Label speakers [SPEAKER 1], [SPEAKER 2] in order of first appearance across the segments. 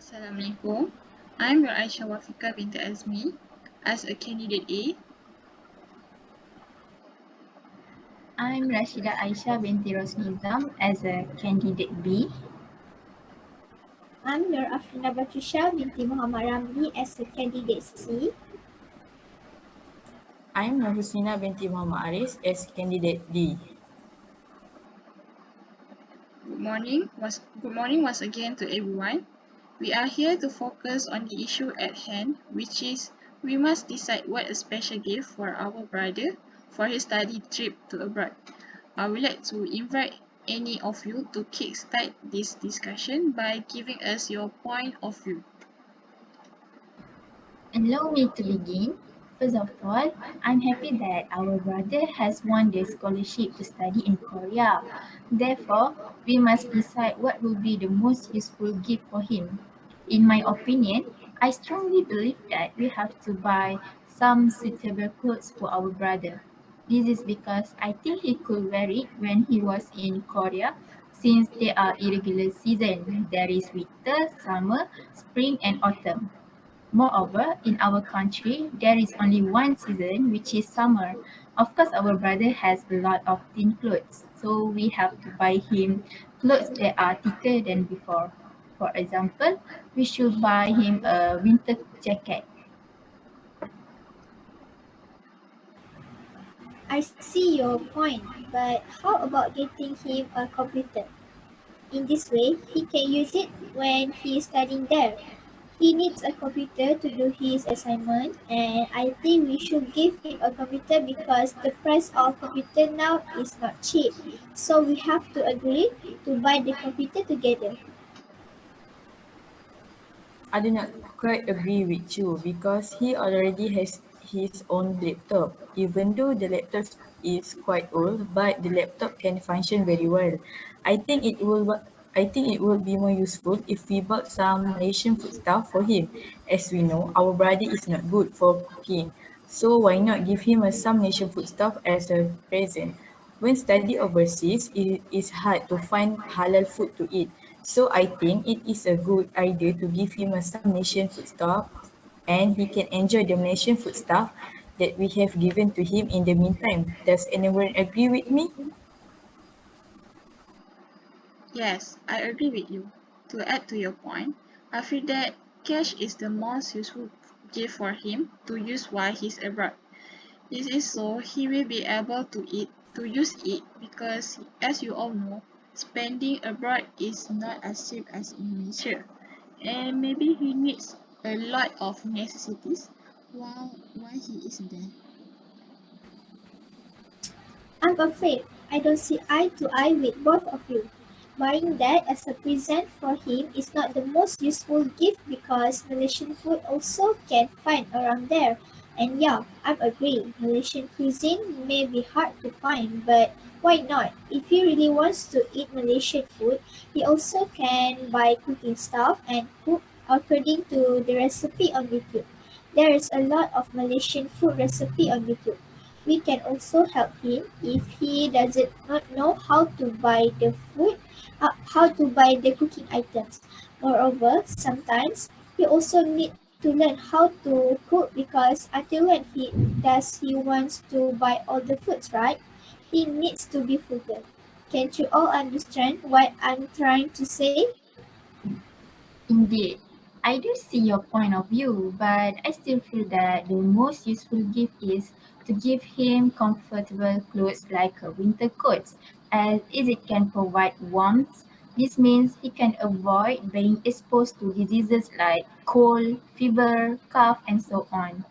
[SPEAKER 1] Assalamualaikum. I'm your Aisha Wafika binti Azmi as a candidate A.
[SPEAKER 2] I'm Rashida Aisha binti Rosnizam as a candidate B.
[SPEAKER 3] I'm Nur Afrina Batrisha binti Muhammad Ramli as a candidate C.
[SPEAKER 4] I'm Nur Husnina binti Muhammad Aris as candidate D.
[SPEAKER 1] Good morning once again to everyone. We are here to focus on the issue at hand, which is we must decide what a special gift for our brother for his study trip to abroad. I would like to invite any of you to kickstart this discussion by giving us your point of view.
[SPEAKER 2] Allow me to begin. First of all, I'm happy that our brother has won the scholarship to study in Korea. Therefore, we must decide what will be the most useful gift for him. In my opinion, I strongly believe that we have to buy some suitable clothes for our brother. This is because I think he could wear it when he was in Korea since there are irregular seasons. There is winter, summer, spring and autumn. Moreover, in our country, there is only one season, which is summer. Of course, our brother has a lot of thin clothes, so we have to buy him clothes that are thicker than before. For example, we should buy him a winter jacket.
[SPEAKER 3] I see your point, but how about getting him a computer? In this way, he can use it when he is studying there. He needs a computer to do his assignment, and I think we should give him a computer because the price of computer now is not cheap. So we have to agree to buy the computer together.
[SPEAKER 4] I do not quite agree with you because he already has his own laptop. Even though the laptop is quite old, but the laptop can function very well. I think it will I think it will be more useful if we bought some Malaysian food stuff for him. As we know, our brother is not good for cooking. So why not give him some Malaysian food stuff as a present? When study overseas, it is hard to find halal food to eat. So I think it is a good idea to give him some Malaysian food stuff and he can enjoy the Malaysian food stuff that we have given to him in the meantime. Does anyone agree with me?
[SPEAKER 1] Yes, I agree with you. To add to your point, I feel that cash is the most useful gift for him to use while he's abroad. This is so he will be able to use it because as you all know, spending abroad is not as cheap as in Malaysia. And maybe he needs a lot of necessities while he is there.
[SPEAKER 3] I'm afraid I don't see eye to eye with both of you. Buying that as a present for him is not the most useful gift because Malaysian food also can find around there. And yeah, I agree. Malaysian cuisine may be hard to find, but why not? If he really wants to eat Malaysian food, he also can buy cooking stuff and cook according to the recipe on YouTube. There is a lot of Malaysian food recipe on YouTube. We can also help him if he doesn't not know how to buy the how to buy the cooking items. Moreover, sometimes he also need to learn how to cook because until when he wants to buy all the foods, right? He needs to be frugal. Can't you all understand what I'm trying to say?
[SPEAKER 2] Indeed, I do see your point of view, but I still feel that the most useful gift is to give him comfortable clothes like a winter coat, as it can provide warmth. This means he can avoid being exposed to diseases like cold, fever, cough, and so on.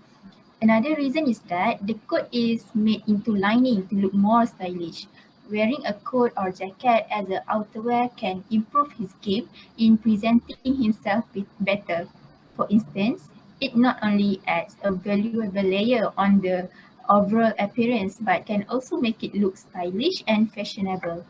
[SPEAKER 2] Another reason is that the coat is made into lining to look more stylish. Wearing a coat or jacket as an outerwear can improve his game in presenting himself better. For instance, it not only adds a valuable layer on the overall appearance but can also make it look stylish and fashionable.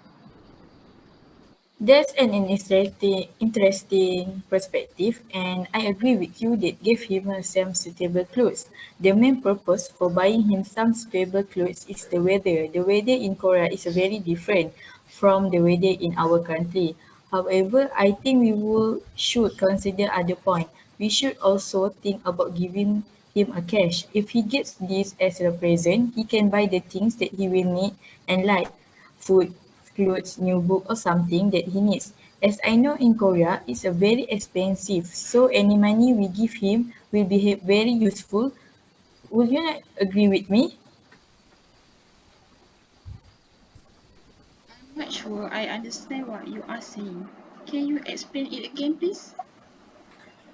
[SPEAKER 4] That's an interesting perspective, and I agree with you that give him some suitable clothes. The main purpose for buying him some suitable clothes is the weather. The weather in Korea is very different from the weather in our country. However, I think should consider other point. We should also think about giving him a cash. If he gets this as a present, he can buy the things that he will need and like food, clothes, new book or something that he needs. As I know in Korea, it's a very expensive, so any money we give him will be very useful. Would you not agree with me?
[SPEAKER 1] I'm not sure I understand what you are saying. Can you explain it again, please?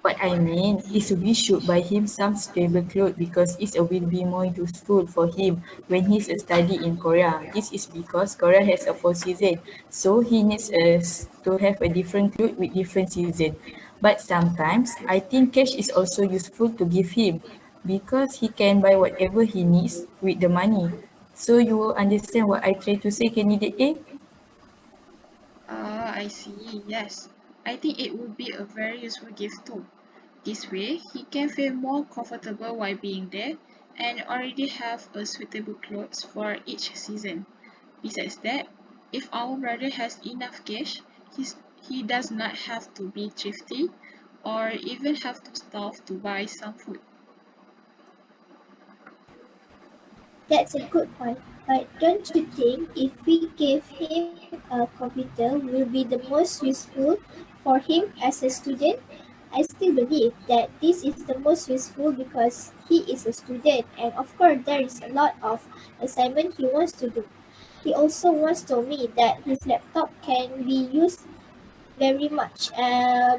[SPEAKER 4] What I mean is we should buy him some stable clothes because it will be more useful for him when he's study in Korea. This is because Korea has a 4 season, so he needs us to have a different clothes with different season. But sometimes I think cash is also useful to give him because he can buy whatever he needs with the money. So you will understand what I try to say, candidate A?
[SPEAKER 1] Ah, I see. Yes. I think it would be a very useful gift too. This way, he can feel more comfortable while being there and already have a suitable clothes for each season. Besides that, if our brother has enough cash, he does not have to be thrifty or even have to starve to buy some food.
[SPEAKER 3] That's a good point. But don't you think if we give him a computer will be the most useful for him as a student? I still believe that this is the most useful because he is a student and of course there is a lot of assignment he wants to do. He also once told me that his laptop can be used very much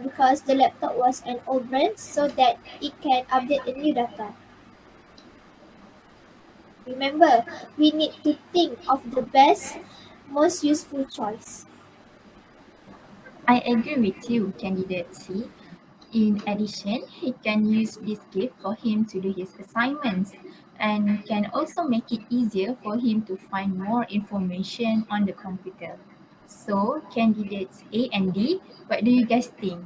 [SPEAKER 3] because the laptop was an old brand so that it can update the new data. Remember, we need to think of the best, most useful choice.
[SPEAKER 2] I agree with you, candidate C. In addition, he can use this gift for him to do his assignments and can also make it easier for him to find more information on the computer. So, candidates A and D, what do you guys think?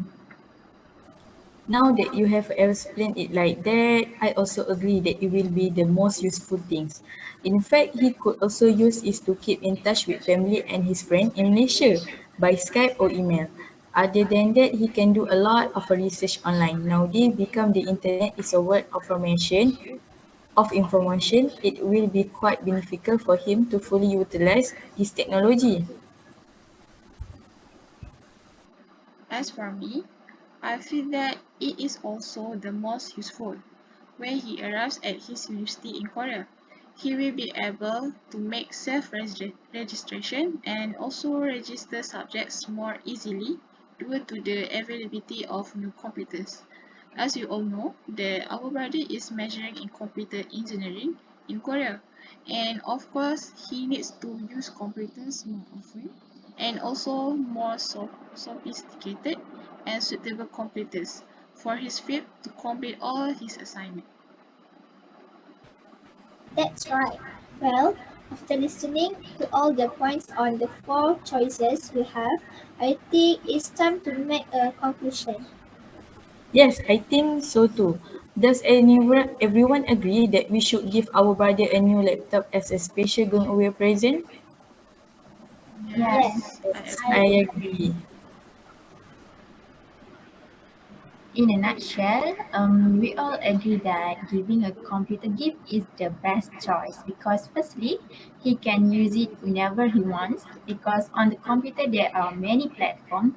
[SPEAKER 4] Now that you have explained it like that, I also agree that it will be the most useful things. In fact, he could also use it to keep in touch with family and his friend in Malaysia by Skype or email. Other than that, he can do a lot of research online. Nowadays, become the internet is a world of information, it will be quite beneficial for him to fully utilize this technology.
[SPEAKER 1] As for me, I feel that it is also the most useful. When he arrives at his university in Korea, he will be able to make self-registration and also register subjects more easily due to the availability of new computers. As you all know, that our brother is majoring in computer engineering in Korea, and of course, he needs to use computers more often and also more sophisticated and suitable computers for his field to complete all his assignments.
[SPEAKER 3] That's right. Well, after listening to all the points on the four choices we have, I think it's time to make a conclusion.
[SPEAKER 4] Yes, I think so too. Does everyone agree that we should give our brother a new laptop as a special going away present?
[SPEAKER 3] Yes,
[SPEAKER 1] Yes, I
[SPEAKER 2] Yes.
[SPEAKER 3] I
[SPEAKER 1] agree.
[SPEAKER 4] I
[SPEAKER 3] agree.
[SPEAKER 4] agree.
[SPEAKER 2] In a nutshell, we all agree that giving a computer gift is the best choice because, firstly, he can use it whenever he wants. Because on the computer, there are many platforms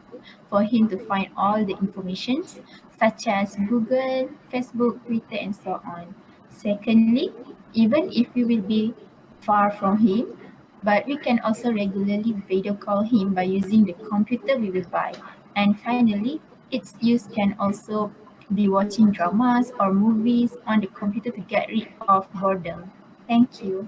[SPEAKER 2] for him to find all the informations, such as Google, Facebook, Twitter, and so on. Secondly, even if we will be far from him, but we can also regularly video call him by using the computer we will buy. And finally, its use can also be watching dramas or movies on the computer to get rid of boredom. Thank you.